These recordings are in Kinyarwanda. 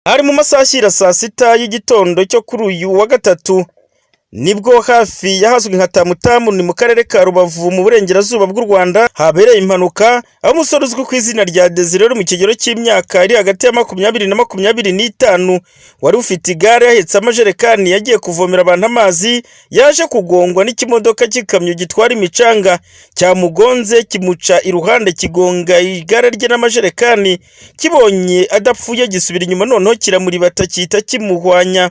Hari mu masaha ashyira saa sita y'igitondo cyo kuri uyu wa gatatu nibwo hafi yahazwe nka Tamutamu ni mu karere ka Rubavu mu burengerazuba bw'u Rwanda habereye impanuka aho umusore uzwi ku izina rya Dore mu kigero cy'imyaka iri hagati ya 20 na 25 wari ufite igare yahetse amajerekani yagiye kuvomera abantu amazi yaje kugongwa n'ikimodoka cy'ikamyo gitwara imicanga cyamugonze kimuca iruhande kigonga igare rye n'amajerekani kibonye adapfuye gisubira inyuma noneho kiramuribata cyita kimuhwanya.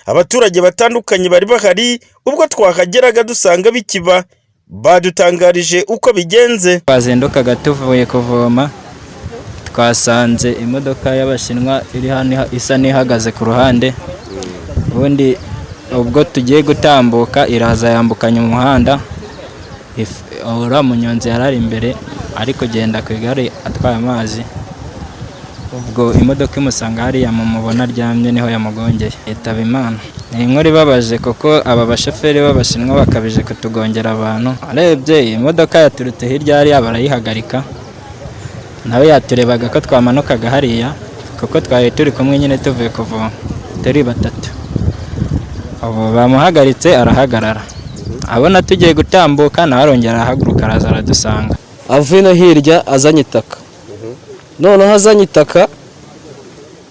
Abaturage batandukanye bari bahari ubwo twahageraga dusanga bikiba badutangarije uko bigenze. Twazendukaga tuvuye kuvoma twasanze imodoka y'abashinwa iri hano isa n'ihagaze ku ruhande, ubundi ubwo tugiye gutambuka iraza yambukanye umuhanda, ura munyonzi yarari imbere ari kugenda ku igare atwaye amazi, ubwo imodoka imusanga hariya mumubona aryamye niho yamugongeye yitaba Imana. Ni inkuru ibabaje kuko aba bashoferi b'abashinwa bakabije kutugongera abantu. Arebye imodoka yaturutse hirya hariya barayihagarika, nawe yaturebaga ko twamanukaga hariya kuko twari turi kumwe nyine tuvuye kuvoma turi batatu. Abo bamuhagaritse arahagarara, abona tugiye gutambuka nawe arongera ahaguruka araza aradusanga. Avuye no hirya azanye itaka, noneho azanye itaka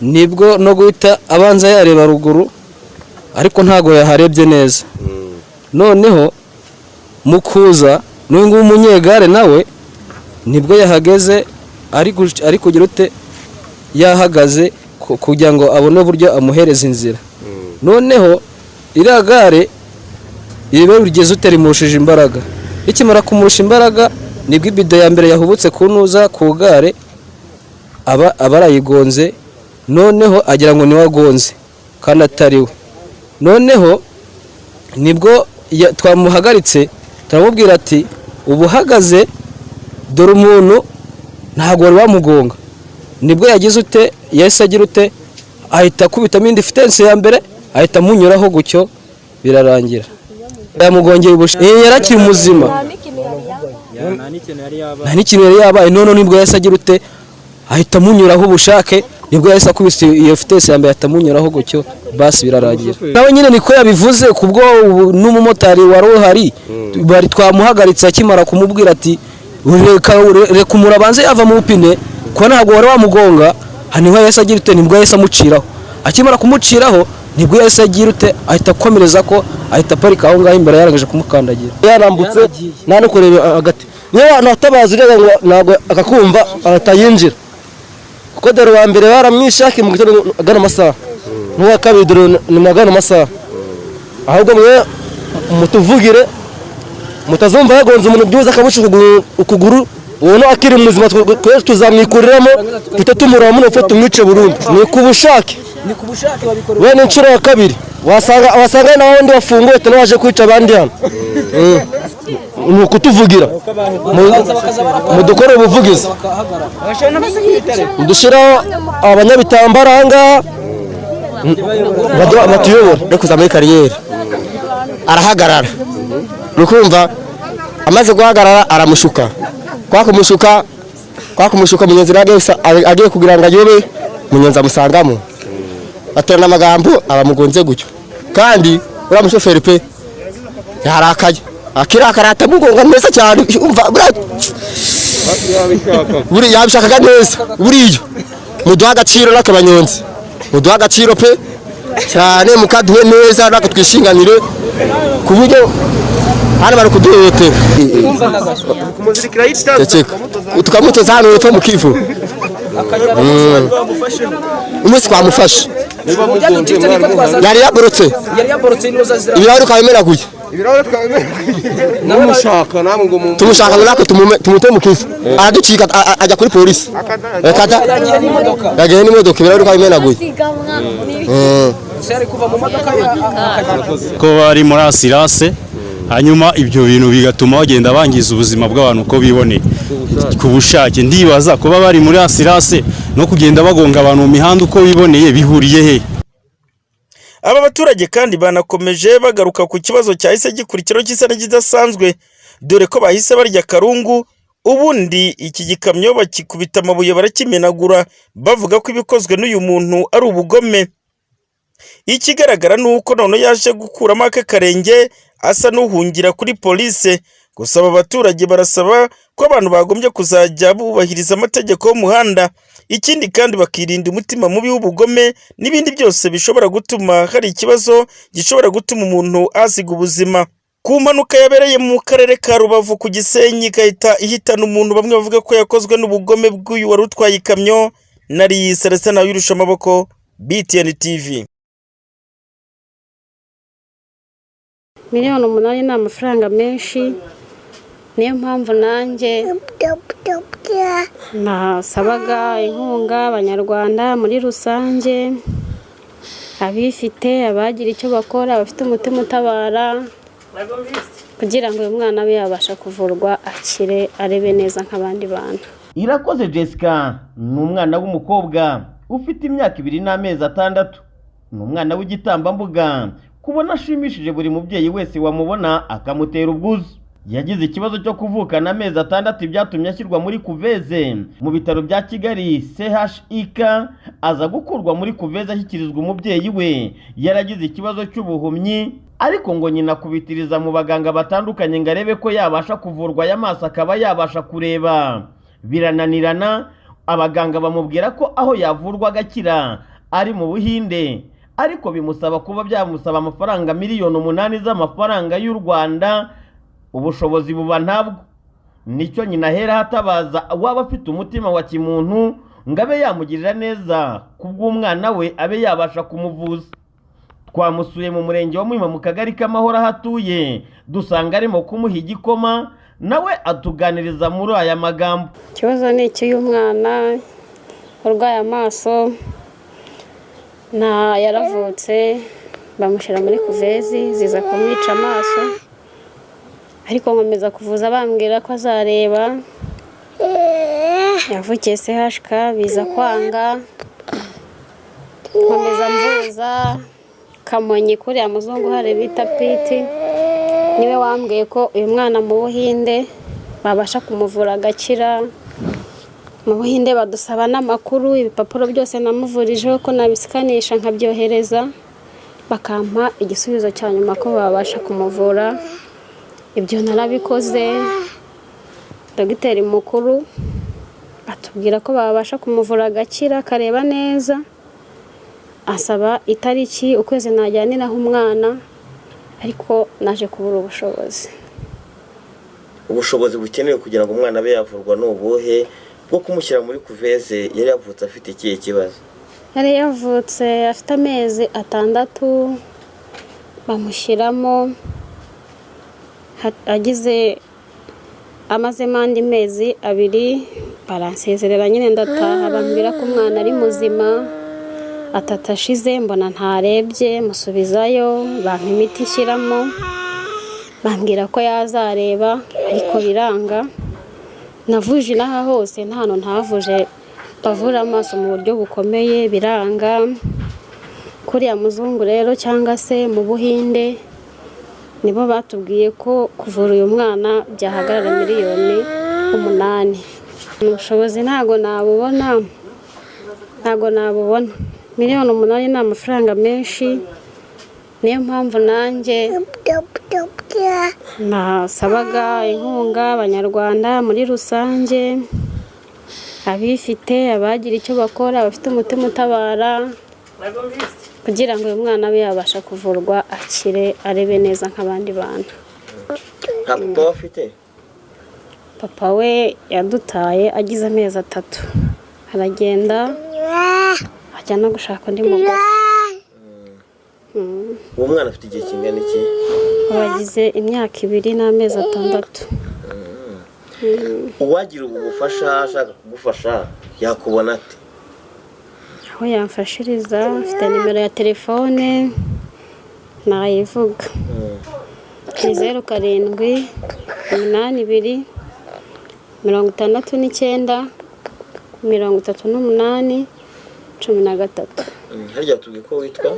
nibwo no guhita abanza yareba ruguru ariko ntago yaharebye neza. Noneho mukuza n'uyu umunyegare nawe nibwo yahageze ari kugira ute yahagaze kugira ngo abone buryo amuhereza inzira. Noneho iriya gare iribe bigeze uterimushije imbaraga, ikimara kumurusha imbaraga nibwo ibido ya mbere yahubutse kunuza ku gare abarayigonze, noneho agira ngo niwe agonze kandi atariwe. Noneho nibwo twamuhagaritse turamubwira ati ubuhagaze dore umuntu ntago wari wamugonga. Nibwo yagize ute yese agira ute ahita kubitamo indi fitense ya mbere ahita munyuraho gucyo birarangira yamugongeye yarakiri muzima nta n'ikintu yari yabaye. None nibwo yese agira ute ahita munyuraho ubushake, nibwo yahise akubise iyo fitese yambaye atamunyuraho gucyo basi birarangira. Nawe nyine niko yabivuze kubwo n'umumotari wari uhari bari twamuhagaritse akimara kumubwira ati reka umurabanze yava mu upine ko ntabwo wari wamugonga. Haniho yahise agira ute nibwo yahise amuciraho, akimara kumuciraho nibwo yahise agira ute ahita akomereza ko ahita parika aho ngaho imbere yarangije kumukandagira yarambutse nta no kureba hagati. Niyo natabaza urega ngo ntabwo akakumva atayinjira kuko dore wa mbere baramwishaka mu gitondo agana amasaha n'uwa kabiri dore ni magana amasaha. Ahubwo mwe mutuvugire mutazumva yagonze umuntu byuza akabuca ukuguru ubona akiri muzima tuzamwikuriramo tutamura mu nofo tumwice burundu. Ni kubushake babikora we n'inshuro ya kabiri wasanga naho ndi wafunguye tunaje kwica abandi hano. Nukutuvugira mudukore ubuvugizi dushiraho abanyabitambara hanga batuyobora no kuza muri kariyeri. Arahagarara nukumva amaze guhagarara aramushuka kwa kumushuka munyonzi agiye kugira ngo ayobe munyonzi amusangamo baterana amagambo abamugonze gutyo kandi ura mushoferi pe yarakaye akirakarata mugonga neza cyane umva buri yabishaka neza buriyo muduha agaciro n'akabanyonzi muduha agaciro pe cyane mukaduhe neza nako twishinganire ku buryo hano bari kuduhotera kumuzirikira yitaka tukamutoza hano hepfo mu kivu umunsi twamufashe yari yaborotse ibirahuri ukabimeraguye namushaka namwe ngo tumushaka nako tumute mu kisi araducika ajya kuri polisi yagiye n'imodoka ibirahuri kwabimenaguye ko bari muri asirase hanyuma ibyo bintu bigatuma bagenda bangiza ubuzima bw'abantu uko biboneye ku bushake. Ndibaza kuba bari muri asirase no kugenda bagonga abantu mu mihanda uko biboneye bihuriye he? Aba baturage kandi banakomeje bagaruka ku kibazo cyahise gikurikiraho cy'isana kidasanzwe, dore ko bahise barya karungu ubundi iki gikamyo bakikubita amabuye barakimenagura, bavuga ko ibikozwe n'uyu muntu ari ubugome. Ikigaragara nuko none yaje gukuramo akarenge asa n'uhungira kuri polisi. Gusa aba baturage barasaba ko abantu bagombye kuzajya bubahiriza amategeko y'umuhanda, ikindi kandi bakirinda umutima mubi w'ubugome n'ibindi byose bishobora gutuma hari ikibazo gishobora gutuma umuntu asiga ubuzima. Ku mpanuka yabereye mu karere ka Rubavu ku Gisenyi igahita ihitana umuntu, bamwe bavuga ko yakozwe n'ubugome bw'uyu wari utwaye ikamyo. Nari Celestin Wirusha amaboko, BTN TV. Miliyoni 8 ni amafaranga menshi, niyo mpamvu nanjye nasabaga inkunga abanyarwanda muri rusange, abifite abagira icyo bakora, abafite umutima utabara, kugira ngo uyu mwana abe yabasha kuvurwa akire arebe neza nk'abandi bantu. Irakoze Jessica ni umwana w'umukobwa ufite imyaka 2 n'amezi 6. Ni umwana w'igitambambuga kubona ashimishije buri mubyeyi wese wamubona akamutera ubwuzu. Yagize ikibazo cyo kuvukana amezi 6 byatumye ashyirwa muri kuveze mu bitaro bya Kigali CHIK, aza gukurwa muri kuveze ashyikirizwa umubyeyi we. Yaragize ikibazo cy'ubuhumyi, ariko ngo nyina kubitiriza mu baganga batandukanye ngo arebe ko yabasha kuvurwa y'amaso akaba yabasha kureba. Birananirana, abaganga bamubwira ko aho yavurwa agakira ari mu Buhinde, ariko bimusaba kuba byamusaba amafaranga miliyoni 8 z'amafaranga y'u Rwanda. Ubushobozi buba ntabwo. Nicyo nyina hera hatabaza waba afite umutima wa kimuntu ngo abe yamugirira neza kubw'umwana we abe yabasha kumuvuza. Twamusuye mu murenge wa Muhima mu kagari k'Amahoro hatuye, dusanga arimo kumuha igikoma, nawe atuganiriza muri aya magambo. Ikibazo ni cy'uyu mwana urwaye amaso, na yaravutse bamushyira muri kuvezi ziza kumwica amaso, ariko nkomeza kuvuza bambwira ko azareba. Yavukiye CHK biza kwanga, nkomeza mvuza Kamonyi kuri amuzungu hare bita Piti, niwe wambwiye ko uyu mwana mu Buhinde babasha kumuvura agakira. Mu Buhinde badusaba n'amakuru, ibipapuro byose namuvurijeho ko nabisikanisha nkabyohereza, bakampa igisubizo cya nyuma ko babasha kumuvura. Ibyo narabikoze. Dogiteri mukuru atubwira ko babasha kumuvura agakira kareba neza, asaba itariki ukwezi najyaniraho umwana, ariko naje kubura ubushobozi. Ubushobozi bukenewe kugira ngo umwana abe yavurwa n'ubuhe bwo kumushyira muri kuveze? Yari yavutse afite ikihe kibazo? Yari yavutse afite amezi 6, bamushyiramo agize amazemo andi mezi 2, baransezerera nyine ndataha, bambwira ko umwana ari muzima. 3 ashize mbona ntarebye, musubizayo bampa imiti ishyiramo, bambwira ko yazareba, ariko biranga. Navuje inaha hose nta hantu ntavuje bavura amaso mu buryo bukomeye, biranga. Kuriya muzungu rero cyangwa se mu Buhinde nibo batubwiye ko kuvura uyu mwana byahagarara miliyoni 8. Ubushobozi ntago nabubona. Miliyoni 8 ni amafaranga menshi, niyo mpamvu nanjye nasabaga inkunga abanyarwanda muri rusange, abifite abagira icyo bakora, abafite umutima utabara, kugira ngo uyu mwana abe yabasha kuvurwa akire arebe neza nk'abandi bantu. Nta papa wafite? Papa we yadutaye agize amezi 3, aragenda ajya no gushaka undi mugore. Uwo mwana afite igihe kingana iki? bagize imyaka 2 n'amezi 6. Uwagira ubu bufasha ashaka kugufasha yakubona ate? Aho yamfashiriza afite nimero ya telefone nayivuga. 07 82 69 38 13. Harya tubwiye ko witwa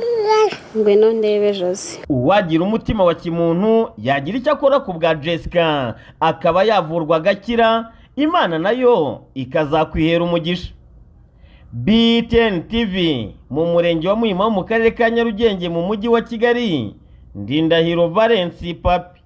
Ngwino Ndebe Jose. Uwagira umutima wa kimuntu yagira icyo akora ku bwa Jessica akaba yavurwa agakira, Imana nayo ikazakwihera umugisha. BTN TV mu murenge wa Muhima mu karere ka Nyarugenge mu mujyi wa Kigali, Ndindahiro Valence Papi.